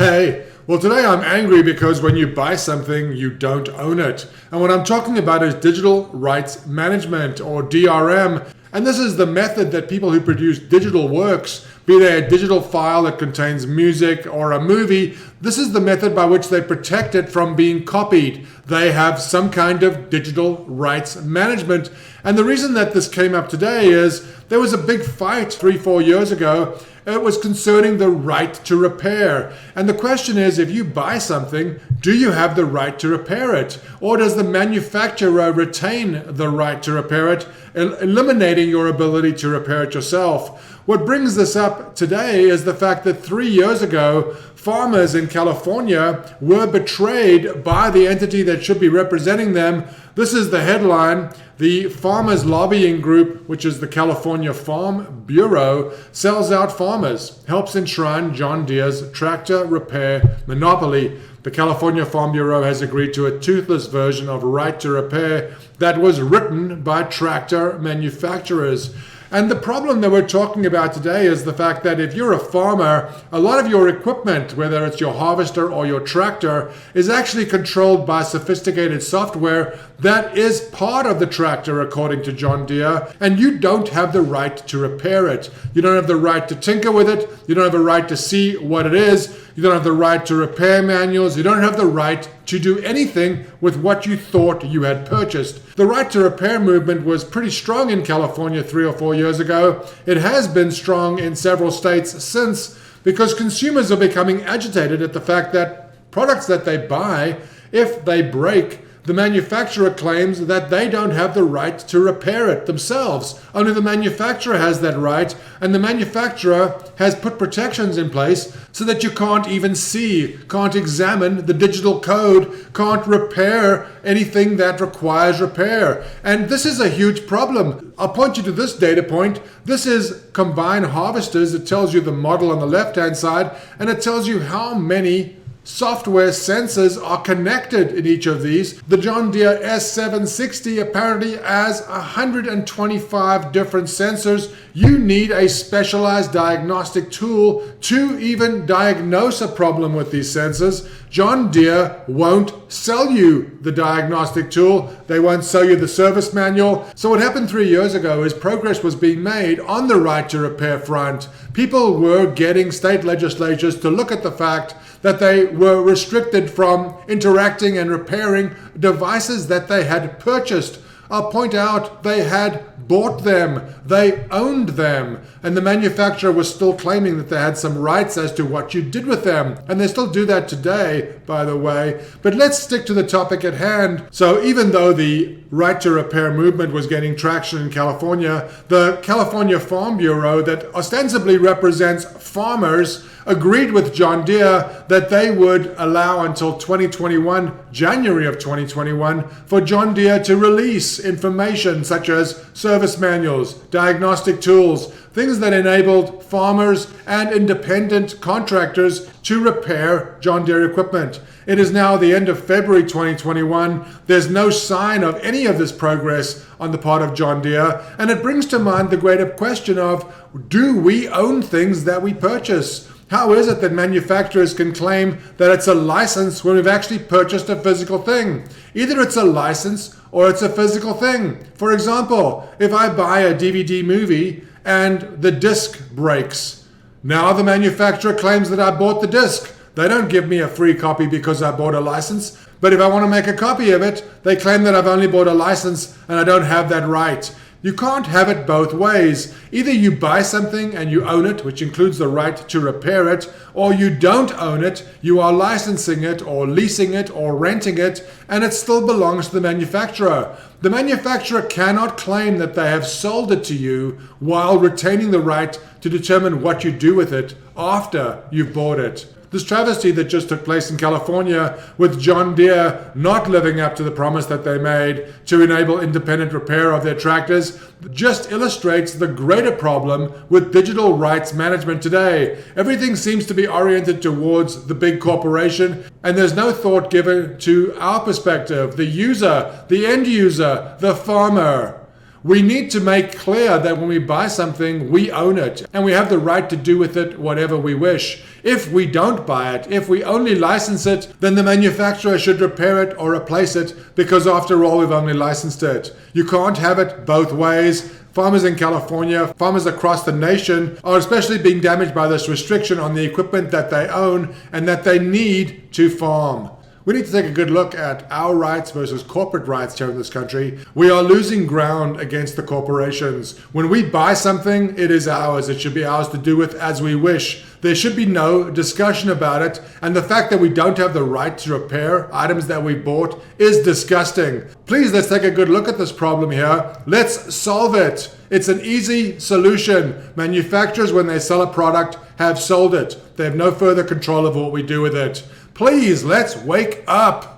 Hey, well, today I'm angry because when you buy something, you don't own it. And what I'm talking about is digital rights management, or DRM. And this is the method that people who produce digital works, be they a digital file that contains music or a movie, this is the method by which they protect it from being copied. They have some kind of digital rights management. And the reason that this came up today is there was a big fight 3-4 years ago. It was concerning the right to repair. And the question is, if you buy something, do you have the right to repair it? Or does the manufacturer retain the right to repair it, eliminating your ability to repair it yourself? What brings this up today is the fact that 3 years ago, farmers in California were betrayed by the entity that should be representing them. This is the headline. The farmers lobbying group, which is the California Farm Bureau, sells out farmers, helps enshrine John Deere's tractor repair monopoly. The California Farm Bureau has agreed to a toothless version of right to repair that was written by tractor manufacturers. And the problem that we're talking about today is the fact that if you're a farmer, a lot of your equipment, whether it's your harvester or your tractor, is actually controlled by sophisticated software that is part of the tractor, according to John Deere, and you don't have the right to repair it. You don't have the right to tinker with it. You don't have a right to see what it is. You don't have the right to repair manuals. You don't have the right to do anything with what you thought you had purchased. The right to repair movement was pretty strong in California 3 or 4 years ago. It has been strong in several states since, because consumers are becoming agitated at the fact that products that they buy, if they break, the manufacturer claims that they don't have the right to repair it themselves. Only the manufacturer has that right, and the manufacturer has put protections in place so that you can't even see, can't examine the digital code, can't repair anything that requires repair. And this is a huge problem. I'll point you to this data point. This is combine harvesters. It tells you the model on the left-hand side, and it tells you how many software sensors are connected in each of these. The John Deere S760 apparently has 125 different sensors. You need a specialized diagnostic tool to even diagnose a problem with these sensors. John Deere won't sell you the diagnostic tool. They won't sell you the service manual. So what happened 3 years ago is progress was being made on the right to repair front. People were getting state legislatures to look at the fact that they were restricted from interacting and repairing devices that they had purchased. I'll point out they had bought them, they owned them, and the manufacturer was still claiming that they had some rights as to what you did with them. And they still do that today, by the way. But let's stick to the topic at hand. So even though the right to repair movement was gaining traction in California, the California Farm Bureau, that ostensibly represents farmers, agreed with John Deere that they would allow until 2021, January of 2021, for John Deere to release information such as service manuals, diagnostic tools, things that enabled farmers and independent contractors to repair John Deere equipment. It is now the end of February 2021. There's no sign of any of this progress on the part of John Deere, and it brings to mind the greater question of, do we own things that we purchase? How is it that manufacturers can claim that it's a license when we've actually purchased a physical thing? Either it's a license or it's a physical thing. For example, if I buy a DVD movie and the disc breaks, now the manufacturer claims that I bought the disc. They don't give me a free copy because I bought a license. But if I want to make a copy of it, they claim that I've only bought a license and I don't have that right. You can't have it both ways. Either you buy something and you own it, which includes the right to repair it, or you don't own it, you are licensing it or leasing it or renting it, and it still belongs to the manufacturer. The manufacturer cannot claim that they have sold it to you while retaining the right to determine what you do with it after you've bought it. This travesty that just took place in California with John Deere not living up to the promise that they made to enable independent repair of their tractors just illustrates the greater problem with digital rights management today. Everything seems to be oriented towards the big corporation, and there's no thought given to our perspective, the user, the end user, the farmer. We need to make clear that when we buy something, we own it and we have the right to do with it whatever we wish. If we don't buy it, if we only license it, then the manufacturer should repair it or replace it, because after all, we've only licensed it. You can't have it both ways. Farmers in California, farmers across the nation are especially being damaged by this restriction on the equipment that they own and that they need to farm. We need to take a good look at our rights versus corporate rights here in this country. We are losing ground against the corporations. When we buy something, it is ours. It should be ours to do with as we wish. There should be no discussion about it. And the fact that we don't have the right to repair items that we bought is disgusting. Please, let's take a good look at this problem here. Let's solve it. It's an easy solution. Manufacturers, when they sell a product, have sold it. They have no further control of what we do with it. Please, let's wake up.